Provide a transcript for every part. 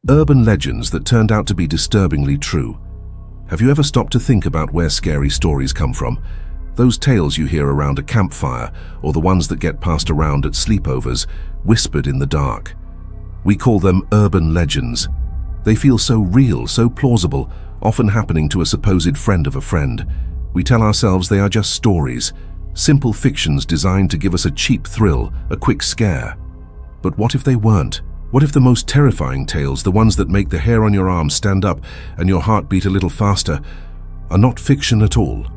Urban legends that turned out to be disturbingly true. Have you ever stopped to think about where scary stories come from? Those tales you hear around a campfire, or the ones that get passed around at sleepovers, whispered in the dark. We call them urban legends. They feel so real, so plausible, often happening to a supposed friend of a friend. We tell ourselves they are just stories, simple fictions designed to give us a cheap thrill, a quick scare. But what if they weren't? What if the most terrifying tales, the ones that make the hair on your arm stand up and your heart beat a little faster, are not fiction at all?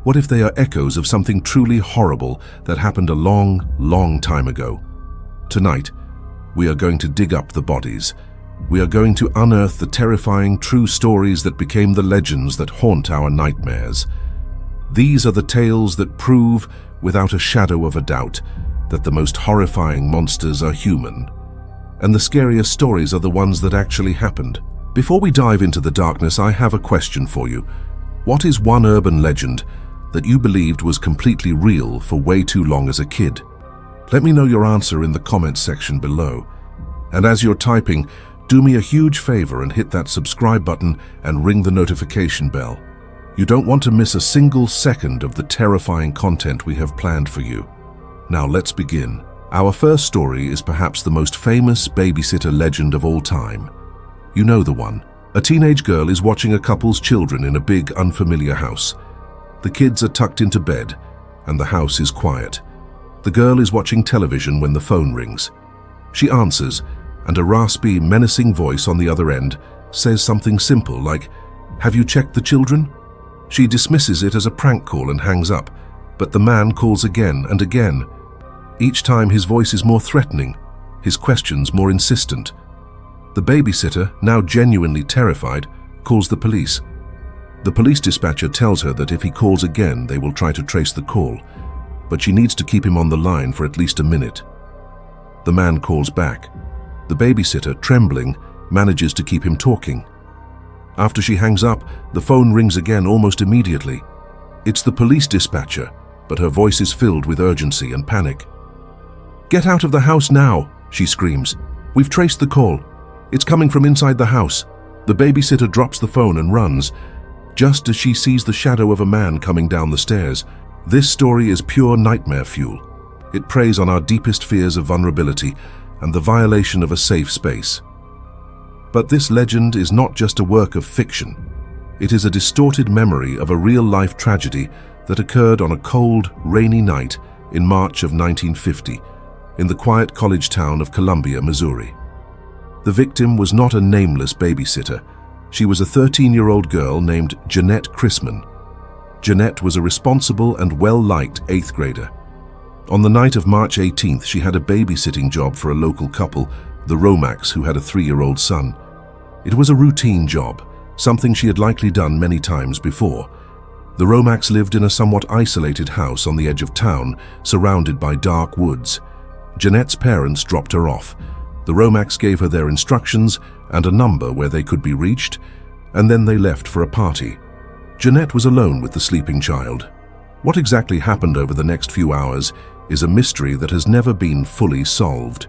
What if they are echoes of something truly horrible that happened a long, long time ago? Tonight, we are going to dig up the bodies. We are going to unearth the terrifying true stories that became the legends that haunt our nightmares. These are the tales that prove, without a shadow of a doubt, that the most horrifying monsters are human. And the scariest stories are the ones that actually happened. Before we dive into the darkness, I have a question for you. What is one urban legend that you believed was completely real for way too long as a kid? Let me know your answer in the comments section below. And as you're typing, do me a huge favor and hit that subscribe button and ring the notification bell. You don't want to miss a single second of the terrifying content we have planned for you. Now let's begin. Our first story is perhaps the most famous babysitter legend of all time. You know the one. A teenage girl is watching a couple's children in a big, unfamiliar house. The kids are tucked into bed, and the house is quiet. The girl is watching television when the phone rings. She answers, and a raspy, menacing voice on the other end says something simple like, "Have you checked the children?" She dismisses it as a prank call and hangs up, but the man calls again and again. Each time his voice is more threatening, his questions more insistent. The babysitter, now genuinely terrified, calls the police. The police dispatcher tells her that if he calls again, they will try to trace the call, but she needs to keep him on the line for at least a minute. The man calls back. The babysitter, trembling, manages to keep him talking. After she hangs up, the phone rings again almost immediately. It's the police dispatcher, but her voice is filled with urgency and panic. "Get out of the house now," she screams. "We've traced the call. It's coming from inside the house." The babysitter drops the phone and runs, just as she sees the shadow of a man coming down the stairs. This story is pure nightmare fuel. It preys on our deepest fears of vulnerability and the violation of a safe space. But this legend is not just a work of fiction. It is a distorted memory of a real-life tragedy that occurred on a cold, rainy night in March of 1950 in the quiet college town of Columbia, Missouri. The victim was not a nameless babysitter. She was a 13-year-old girl named Jeanette Chrisman. Jeanette was a responsible and well-liked 8th grader. On the night of March 18th, she had a babysitting job for a local couple, the Romacks, who had a 3-year-old son. It was a routine job, something she had likely done many times before. The Romacks lived in a somewhat isolated house on the edge of town, surrounded by dark woods. Jeanette's parents dropped her off. The Romacks gave her their instructions and a number where they could be reached, and then they left for a party. Jeanette was alone with the sleeping child. What exactly happened over the next few hours is a mystery that has never been fully solved.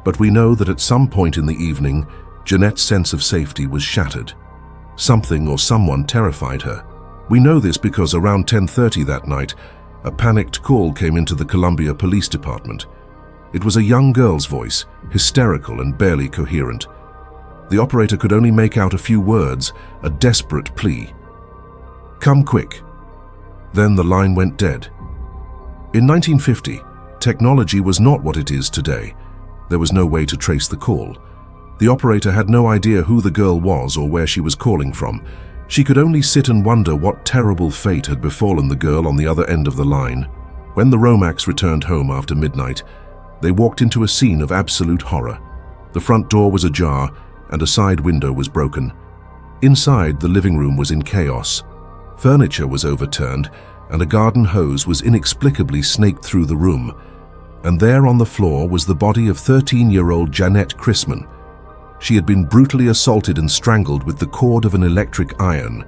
But we know that at some point in the evening, Jeanette's sense of safety was shattered. Something or someone terrified her. We know this because around 10:30 that night, a panicked call came into the Columbia Police Department. It was a young girl's voice, hysterical and barely coherent. The operator could only make out a few words, a desperate plea. "Come quick." Then the line went dead. In 1950, technology was not what it is today. There was no way to trace the call. The operator had no idea who the girl was or where she was calling from. She could only sit and wonder what terrible fate had befallen the girl on the other end of the line. When the Romacks returned home after midnight, they walked into a scene of absolute horror. The front door was ajar and a side window was broken. Inside, the living room was in chaos. Furniture was overturned and a garden hose was inexplicably snaked through the room. And there on the floor was the body of 13-year-old Jeanette Chrisman. She had been brutally assaulted and strangled with the cord of an electric iron.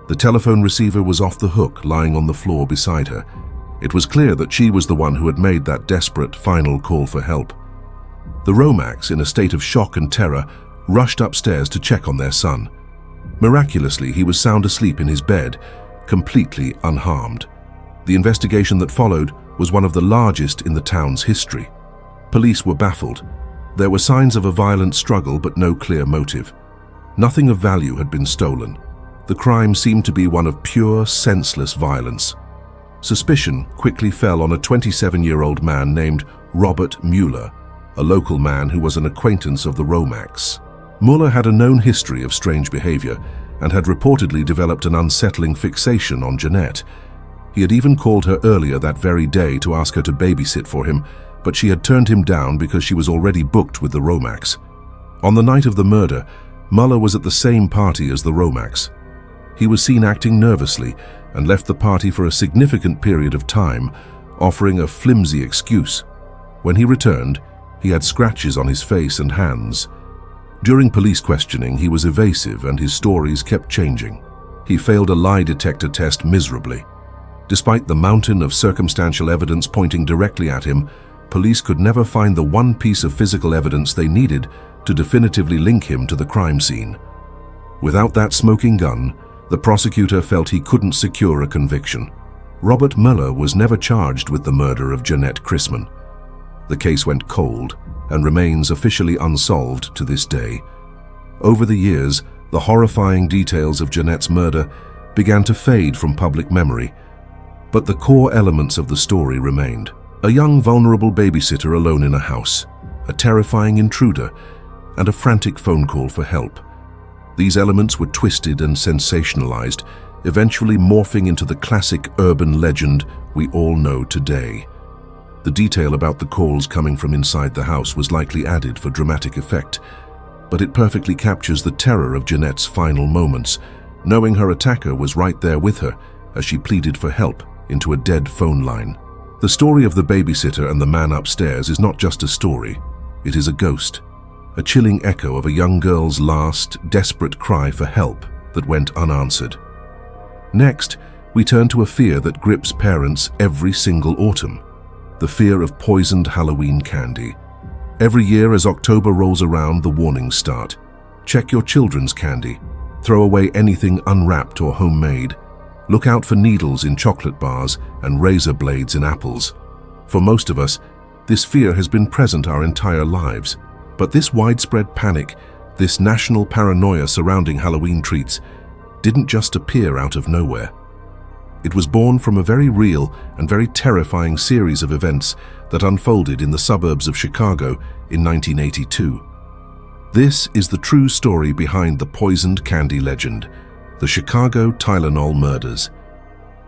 The telephone receiver was off the hook, lying on the floor beside her. It was clear that she was the one who had made that desperate final call for help. The Romacks, in a state of shock and terror, rushed upstairs to check on their son. Miraculously, he was sound asleep in his bed, completely unharmed. The investigation that followed was one of the largest in the town's history. Police were baffled. There were signs of a violent struggle, but no clear motive. Nothing of value had been stolen. The crime seemed to be one of pure, senseless violence. Suspicion quickly fell on a 27-year-old man named Robert Mueller, a local man who was an acquaintance of the Romax. Mueller had a known history of strange behavior and had reportedly developed an unsettling fixation on Jeanette. He had even called her earlier that very day to ask her to babysit for him, but she had turned him down because she was already booked with the Romax. On the night of the murder, Mueller was at the same party as the Romax. He was seen acting nervously and left the party for a significant period of time, offering a flimsy excuse. When he returned, he had scratches on his face and hands. During police questioning, he was evasive and his stories kept changing. He failed a lie detector test miserably. Despite the mountain of circumstantial evidence pointing directly at him, police could never find the one piece of physical evidence they needed to definitively link him to the crime scene. Without that smoking gun, the prosecutor felt he couldn't secure a conviction. Robert Mueller was never charged with the murder of Jeanette Chrisman. The case went cold and remains officially unsolved to this day. Over the years, the horrifying details of Jeanette's murder began to fade from public memory, but the core elements of the story remained. A young, vulnerable babysitter alone in a house, a terrifying intruder, and a frantic phone call for help. These elements were twisted and sensationalized, eventually morphing into the classic urban legend we all know today. The detail about the calls coming from inside the house was likely added for dramatic effect, but it perfectly captures the terror of Jeanette's final moments, knowing her attacker was right there with her as she pleaded for help into a dead phone line. The story of the babysitter and the man upstairs is not just a story, it is a ghost, a chilling echo of a young girl's last, desperate cry for help that went unanswered. Next, we turn to a fear that grips parents every single autumn, the fear of poisoned Halloween candy. Every year as October rolls around, the warnings start. Check your children's candy. Throw away anything unwrapped or homemade. Look out for needles in chocolate bars and razor blades in apples. For most of us, this fear has been present our entire lives. But this widespread panic, this national paranoia surrounding Halloween treats, didn't just appear out of nowhere. It was born from a very real and very terrifying series of events that unfolded in the suburbs of Chicago in 1982. This is the true story behind the poisoned candy legend, the Chicago Tylenol murders.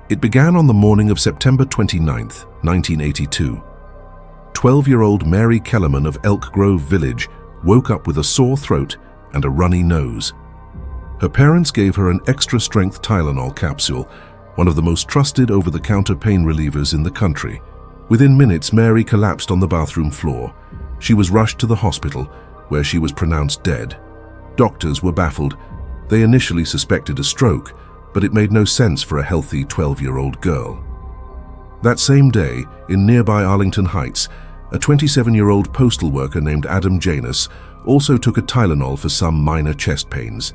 It began on the morning of September 29, 1982. 12-year-old Mary Kellerman of Elk Grove Village woke up with a sore throat and a runny nose. Her parents gave her an extra-strength Tylenol capsule, one of the most trusted over-the-counter pain relievers in the country. Within minutes, Mary collapsed on the bathroom floor. She was rushed to the hospital, where she was pronounced dead. Doctors were baffled. They initially suspected a stroke, but it made no sense for a healthy 12-year-old girl. That same day, in nearby Arlington Heights, a 27-year-old postal worker named Adam Janus also took a Tylenol for some minor chest pains.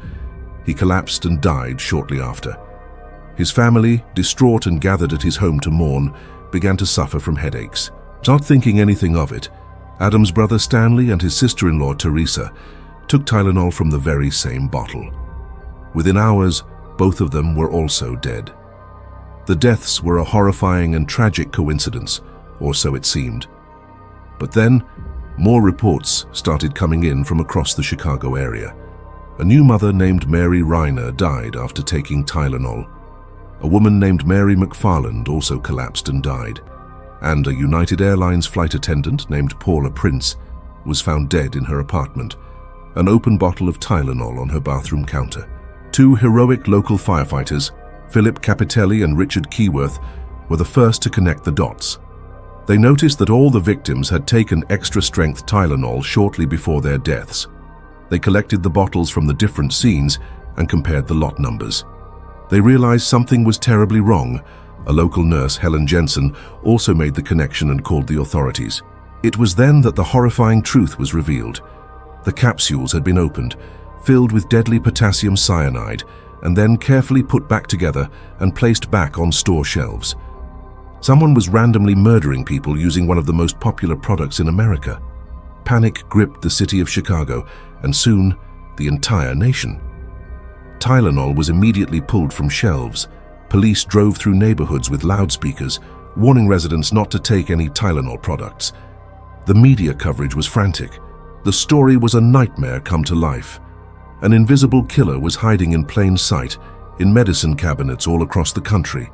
He collapsed and died shortly after. His family, distraught and gathered at his home to mourn, began to suffer from headaches. Not thinking anything of it, Adam's brother Stanley and his sister-in-law Teresa took Tylenol from the very same bottle. Within hours, both of them were also dead. The deaths were a horrifying and tragic coincidence, or so it seemed. But then, more reports started coming in from across the Chicago area. A new mother named Mary Reiner died after taking Tylenol. A woman named Mary McFarland also collapsed and died. And a United Airlines flight attendant named Paula Prince was found dead in her apartment, an open bottle of Tylenol on her bathroom counter. Two heroic local firefighters, Philip Capitelli and Richard Keyworth, were the first to connect the dots. They noticed that all the victims had taken extra-strength Tylenol shortly before their deaths. They collected the bottles from the different scenes and compared the lot numbers. They realized something was terribly wrong. A local nurse, Helen Jensen, also made the connection and called the authorities. It was then that the horrifying truth was revealed. The capsules had been opened, filled with deadly potassium cyanide, and then carefully put back together and placed back on store shelves. Someone was randomly murdering people using one of the most popular products in America. Panic gripped the city of Chicago, and soon, the entire nation. Tylenol was immediately pulled from shelves. Police drove through neighborhoods with loudspeakers, warning residents not to take any Tylenol products. The media coverage was frantic. The story was a nightmare come to life. An invisible killer was hiding in plain sight in medicine cabinets all across the country.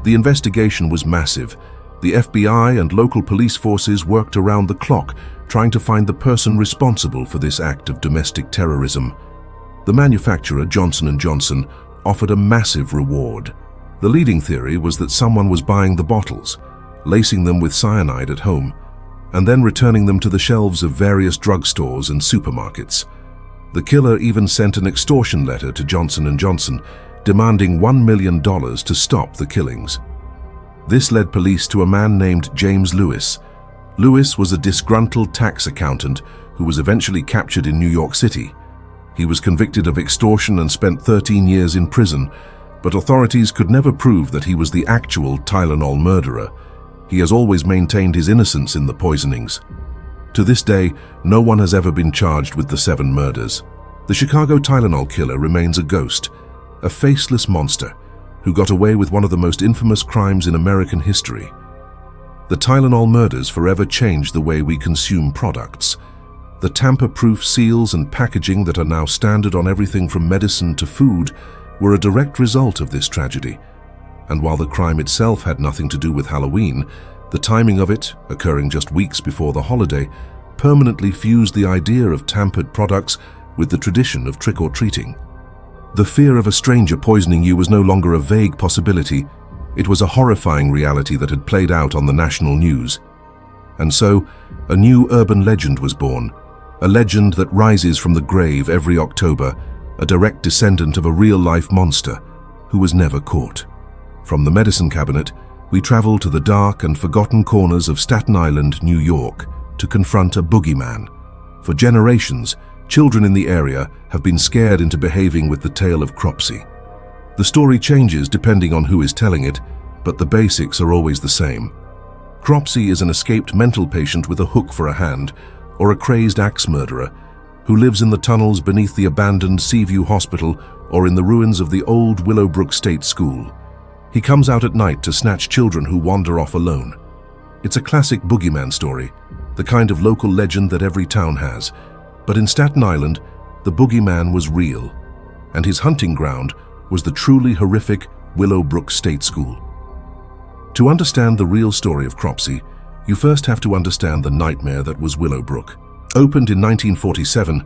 The investigation was massive. The FBI and local police forces worked around the clock trying to find the person responsible for this act of domestic terrorism. The manufacturer, Johnson & Johnson, offered a massive reward. The leading theory was that someone was buying the bottles, lacing them with cyanide at home, and then returning them to the shelves of various drugstores and supermarkets. The killer even sent an extortion letter to Johnson & Johnson, demanding $1 million to stop the killings. This led police to a man named James Lewis. Lewis was a disgruntled tax accountant who was eventually captured in New York City. He was convicted of extortion and spent 13 years in prison, but authorities could never prove that he was the actual Tylenol murderer. He has always maintained his innocence in the poisonings. To this day, no one has ever been charged with the 7 murders. The Chicago Tylenol killer remains a ghost, a faceless monster who got away with one of the most infamous crimes in American history. The Tylenol murders forever changed the way we consume products. The tamper-proof seals and packaging that are now standard on everything from medicine to food were a direct result of this tragedy. And while the crime itself had nothing to do with Halloween, the timing of it, occurring just weeks before the holiday, permanently fused the idea of tampered products with the tradition of trick-or-treating. The fear of a stranger poisoning you was no longer a vague possibility. It was a horrifying reality that had played out on the national news. And so, a new urban legend was born, a legend that rises from the grave every October, a direct descendant of a real-life monster who was never caught. From the medicine cabinet, we travel to the dark and forgotten corners of Staten Island, New York, to confront a boogeyman. For generations, children in the area have been scared into behaving with the tale of Cropsey. The story changes depending on who is telling it, but the basics are always the same. Cropsey is an escaped mental patient with a hook for a hand, or a crazed axe murderer, who lives in the tunnels beneath the abandoned Seaview Hospital or in the ruins of the old Willowbrook State School. He comes out at night to snatch children who wander off alone. It's a classic boogeyman story, the kind of local legend that every town has. But in Staten Island, the boogeyman was real, and his hunting ground was the truly horrific Willowbrook State School. To understand the real story of Cropsey, you first have to understand the nightmare that was Willowbrook. Opened in 1947,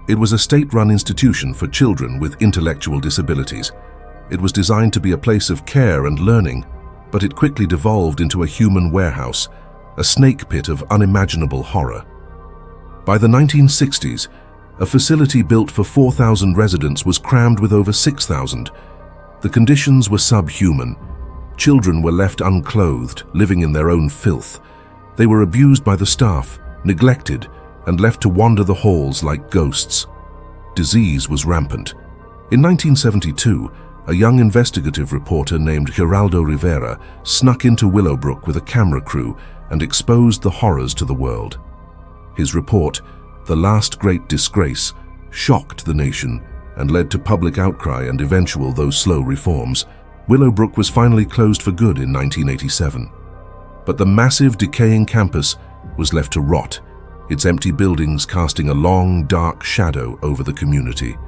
it was a state-run institution for children with intellectual disabilities. It was designed to be a place of care and learning, but it quickly devolved into a human warehouse, a snake pit of unimaginable horror. By the 1960s, a facility built for 4,000 residents was crammed with over 6,000. The conditions were subhuman. Children were left unclothed, living in their own filth. They were abused by the staff, neglected, and left to wander the halls like ghosts. Disease was rampant. In 1972, a young investigative reporter named Geraldo Rivera snuck into Willowbrook with a camera crew and exposed the horrors to the world. His report, The Last Great Disgrace, shocked the nation and led to public outcry and eventual, though slow, reforms. Willowbrook was finally closed for good in 1987. But the massive, decaying campus was left to rot, its empty buildings casting a long, dark shadow over the community.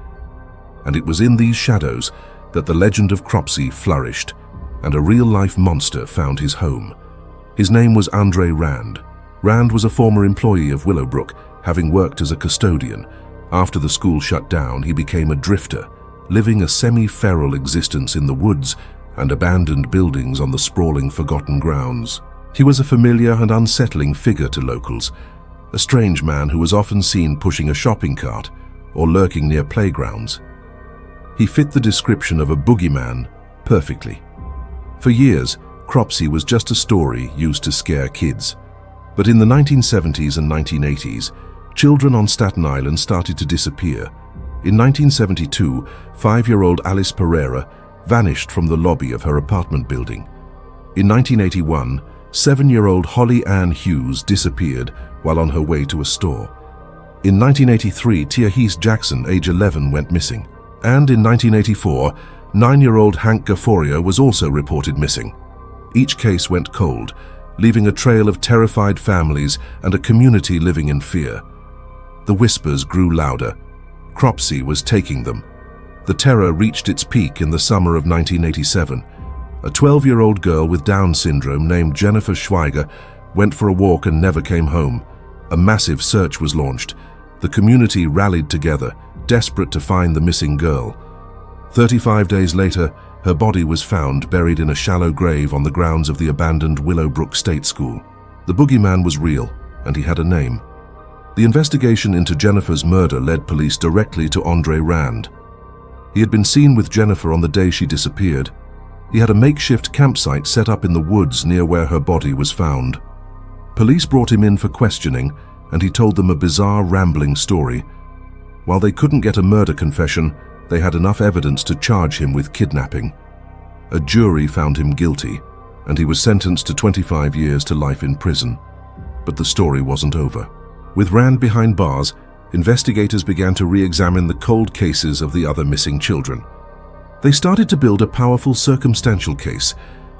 And it was in these shadows that the legend of Cropsey flourished, and a real-life monster found his home. His name was Andre Rand. Rand was a former employee of Willowbrook, having worked as a custodian. After the school shut down, he became a drifter, living a semi-feral existence in the woods and abandoned buildings on the sprawling, forgotten grounds. He was a familiar and unsettling figure to locals, a strange man who was often seen pushing a shopping cart or lurking near playgrounds. He fit the description of a boogeyman perfectly. For years, Cropsey was just a story used to scare kids. But in the 1970s and 1980s, children on Staten Island started to disappear. In 1972, 5-year-old Alice Pereira vanished from the lobby of her apartment building. In 1981, 7-year-old Holly Ann Hughes disappeared while on her way to a store. In 1983, Tiahise Jackson, age 11, went missing. And in 1984, 9-year-old Hank Gaforia was also reported missing. Each case went cold, leaving a trail of terrified families and a community living in fear. The whispers grew louder. Cropsey was taking them. The terror reached its peak in the summer of 1987. A 12-year-old girl with Down syndrome named Jennifer Schweiger went for a walk and never came home. A massive search was launched. The community rallied together, desperate to find the missing girl. 35 days later, her body was found buried in a shallow grave on the grounds of the abandoned Willowbrook State School. The boogeyman was real, and he had a name. The investigation into Jennifer's murder led police directly to Andre Rand. He had been seen with Jennifer on the day she disappeared. He had a makeshift campsite set up in the woods near where her body was found. Police brought him in for questioning, and he told them a bizarre, rambling story. While they couldn't get a murder confession, they had enough evidence to charge him with kidnapping. A jury found him guilty, and he was sentenced to 25 years to life in prison. But the story wasn't over. With Rand behind bars, investigators began to re-examine the cold cases of the other missing children. They started to build a powerful circumstantial case,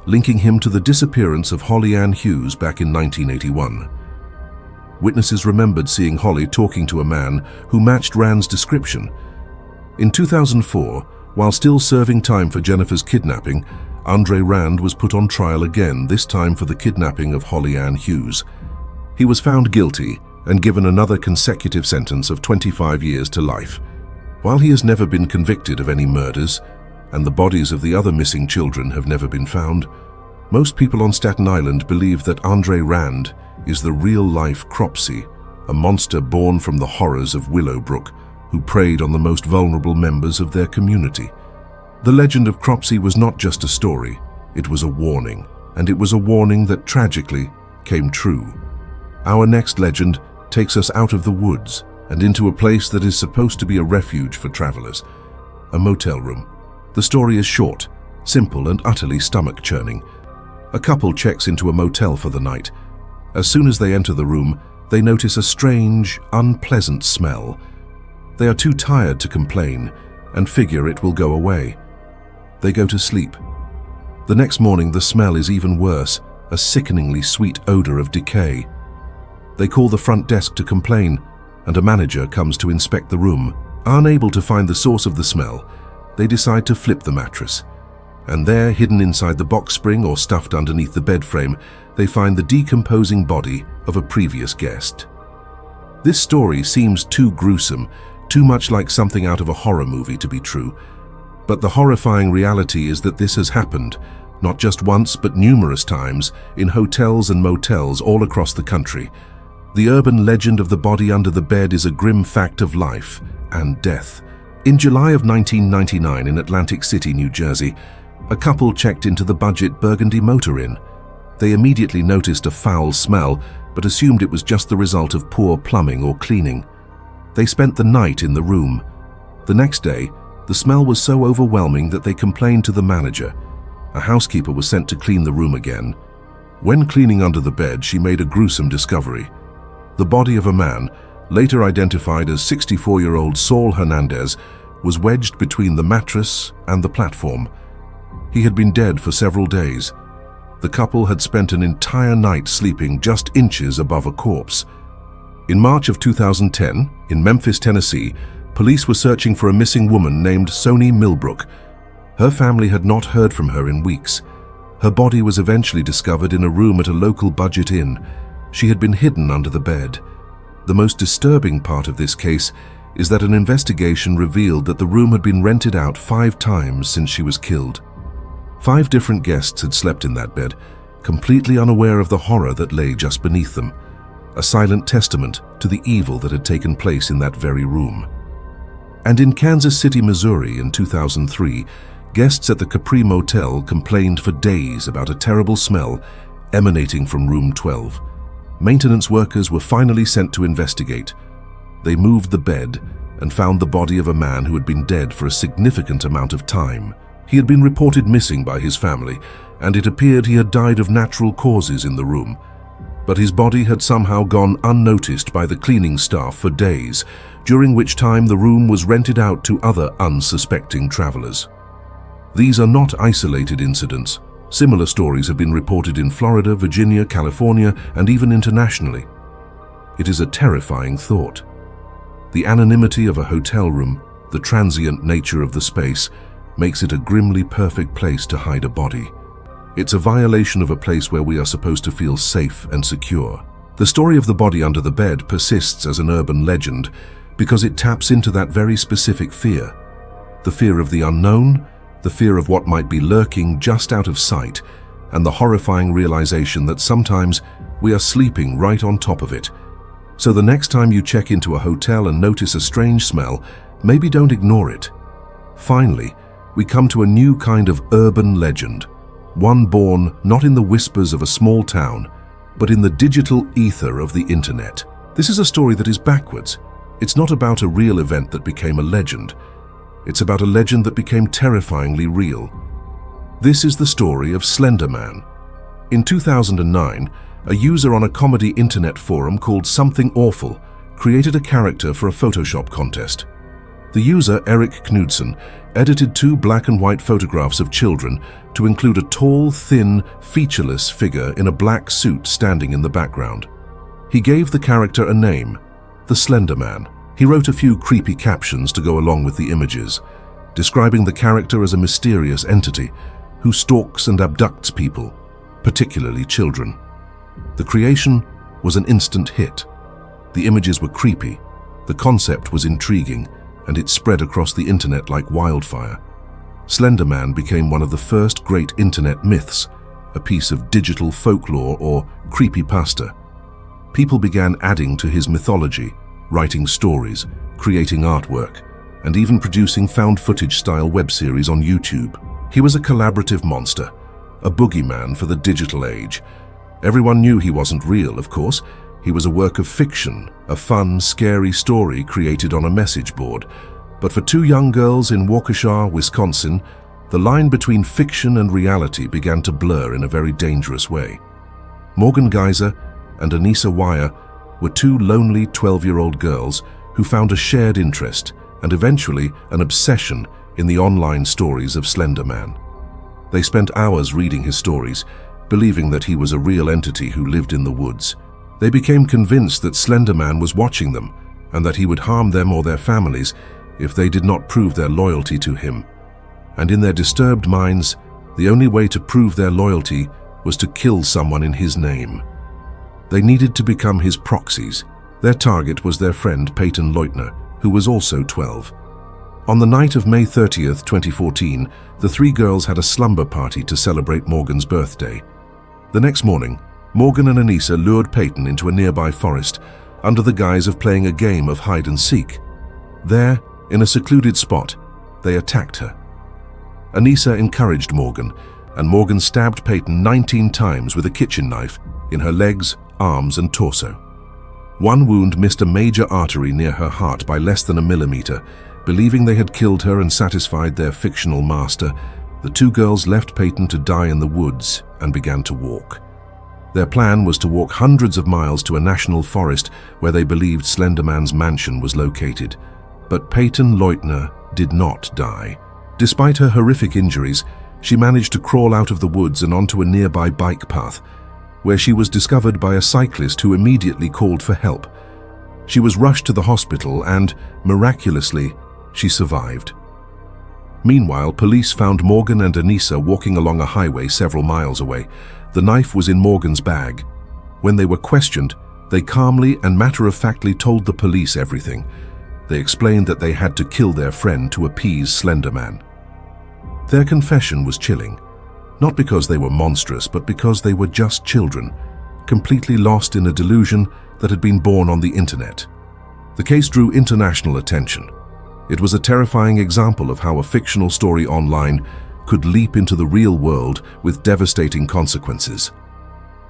linking him to the disappearance of Holly Ann Hughes back in 1981. Witnesses remembered seeing Holly talking to a man who matched Rand's description. In 2004, while still serving time for Jennifer's kidnapping, Andre Rand was put on trial again, this time for the kidnapping of Holly Ann Hughes. He was found guilty and given another consecutive sentence of 25 years to life. While he has never been convicted of any murders, and the bodies of the other missing children have never been found, most people on Staten Island believe that Andre Rand is the real-life Cropsey, a monster born from the horrors of Willowbrook, who preyed on the most vulnerable members of their community. The legend of Cropsey was not just a story, it was a warning, and it was a warning that tragically came true. Our next legend takes us out of the woods and into a place that is supposed to be a refuge for travelers, a motel room. The story is short, simple, and utterly stomach-churning. A couple checks into a motel for the night. As soon as they enter the room, they notice a strange, unpleasant smell. They are too tired to complain and figure it will go away. They go to sleep. The next morning, the smell is even worse, a sickeningly sweet odor of decay. They call the front desk to complain, and a manager comes to inspect the room. Unable to find the source of the smell, they decide to flip the mattress. And there, hidden inside the box spring or stuffed underneath the bed frame, they find the decomposing body of a previous guest. This story seems too gruesome, too much like something out of a horror movie to be true. But the horrifying reality is that this has happened, not just once but numerous times, in hotels and motels all across the country. The urban legend of the body under the bed is a grim fact of life and death. In July of 1999 in Atlantic City, New Jersey, a couple checked into the budget Burgundy Motor Inn. They immediately noticed a foul smell, but assumed it was just the result of poor plumbing or cleaning. They spent the night in the room. The next day, the smell was so overwhelming that they complained to the manager. A housekeeper was sent to clean the room again. When cleaning under the bed, she made a gruesome discovery. The body of a man, later identified as 64-year-old Saul Hernandez, was wedged between the mattress and the platform. He had been dead for several days. The couple had spent an entire night sleeping just inches above a corpse. In March of 2010, in Memphis, Tennessee, police were searching for a missing woman named Soni Millbrook. Her family had not heard from her in weeks. Her body was eventually discovered in a room at a local budget inn. She had been hidden under the bed. The most disturbing part of this case is that an investigation revealed that the room had been rented out 5 times since she was killed. 5 different guests had slept in that bed, completely unaware of the horror that lay just beneath them, a silent testament to the evil that had taken place in that very room. And in Kansas City, Missouri in 2003, guests at the Capri Motel complained for days about a terrible smell emanating from room 12. Maintenance workers were finally sent to investigate. They moved the bed and found the body of a man who had been dead for a significant amount of time. He had been reported missing by his family, and it appeared he had died of natural causes in the room. But his body had somehow gone unnoticed by the cleaning staff for days, during which time the room was rented out to other unsuspecting travelers. These are not isolated incidents. Similar stories have been reported in Florida, Virginia, California, and even internationally. It is a terrifying thought. The anonymity of a hotel room, the transient nature of the space, makes it a grimly perfect place to hide a body. It's a violation of a place where we are supposed to feel safe and secure. The story of the body under the bed persists as an urban legend because it taps into that very specific fear. The fear of the unknown, the fear of what might be lurking just out of sight, and the horrifying realization that sometimes we are sleeping right on top of it. So the next time you check into a hotel and notice a strange smell, maybe don't ignore it. Finally, we come to a new kind of urban legend, one born not in the whispers of a small town, but in the digital ether of the internet. This is a story that is backwards. It's not about a real event that became a legend. It's about a legend that became terrifyingly real. This is the story of Slender Man. In 2009, a user on a comedy internet forum called Something Awful created a character for a Photoshop contest. The user, Eric Knudsen, edited 2 black and white photographs of children to include a tall, thin, featureless figure in a black suit standing in the background. He gave the character a name, the Slender Man. He wrote a few creepy captions to go along with the images, describing the character as a mysterious entity who stalks and abducts people, particularly children. The creation was an instant hit. The images were creepy, the concept was intriguing, and it spread across the internet like wildfire. Slender Man became one of the first great internet myths, a piece of digital folklore or creepypasta. People began adding to his mythology, writing stories, creating artwork, and even producing found footage-style web series on YouTube. He was a collaborative monster, a boogeyman for the digital age. Everyone knew he wasn't real, of course. He was a work of fiction, a fun, scary story created on a message board. But for 2 young girls in Waukesha, Wisconsin, the line between fiction and reality began to blur in a very dangerous way. Morgan Geyser and Anissa Weier were 2 lonely 12-year-old girls who found a shared interest and eventually an obsession in the online stories of Slender Man. They spent hours reading his stories, believing that he was a real entity who lived in the woods. They became convinced that Slender Man was watching them and that he would harm them or their families if they did not prove their loyalty to him. And in their disturbed minds, the only way to prove their loyalty was to kill someone in his name. They needed to become his proxies. Their target was their friend Peyton Leutner, who was also 12. On the night of May 30th, 2014, the 3 girls had a slumber party to celebrate Morgan's birthday. The next morning, Morgan and Anissa lured Peyton into a nearby forest under the guise of playing a game of hide and seek. There, in a secluded spot, they attacked her. Anissa encouraged Morgan, and Morgan stabbed Peyton 19 times with a kitchen knife in her legs, arms, and torso. One wound missed a major artery near her heart by less than a millimeter. Believing they had killed her and satisfied their fictional master, the 2 girls left Peyton to die in the woods and began to walk. Their plan was to walk hundreds of miles to a national forest where they believed Slender Man's mansion was located. But Peyton Leutner did not die. Despite her horrific injuries, she managed to crawl out of the woods and onto a nearby bike path, where she was discovered by a cyclist who immediately called for help. She was rushed to the hospital and, miraculously, she survived. Meanwhile, police found Morgan and Anissa walking along a highway several miles away. The knife was in Morgan's bag. When they were questioned, they calmly and matter-of-factly told the police everything. They explained that they had to kill their friend to appease Slender Man. Their confession was chilling, not because they were monstrous, but because they were just children, completely lost in a delusion that had been born on the internet. The case drew international attention. It was a terrifying example of how a fictional story online could leap into the real world with devastating consequences.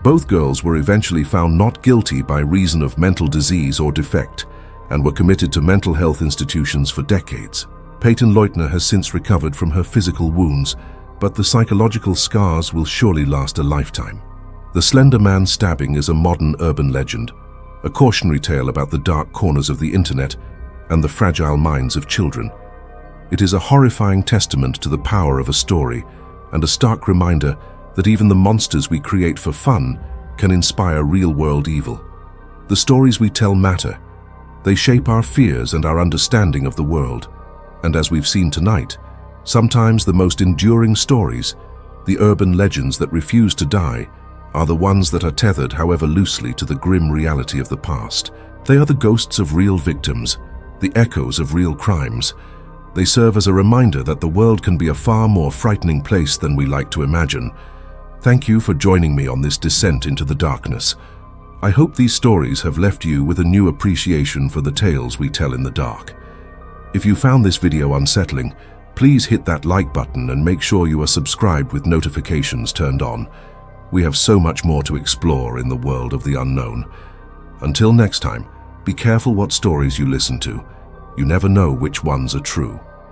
Both girls were eventually found not guilty by reason of mental disease or defect, and were committed to mental health institutions for decades. Peyton Leutner has since recovered from her physical wounds, but the psychological scars will surely last a lifetime. The Slender Man stabbing is a modern urban legend, a cautionary tale about the dark corners of the internet and the fragile minds of children. It is a horrifying testament to the power of a story and a stark reminder that even the monsters we create for fun can inspire real-world evil. The stories we tell matter. They shape our fears and our understanding of the world. And as we've seen tonight, sometimes the most enduring stories, the urban legends that refuse to die, are the ones that are tethered, however loosely, to the grim reality of the past. They are the ghosts of real victims, the echoes of real crimes. They serve as a reminder that the world can be a far more frightening place than we like to imagine. Thank you for joining me on this descent into the darkness. I hope these stories have left you with a new appreciation for the tales we tell in the dark. If you found this video unsettling, please hit that like button and make sure you are subscribed with notifications turned on. We have so much more to explore in the world of the unknown. Until next time, be careful what stories you listen to. You never know which ones are true.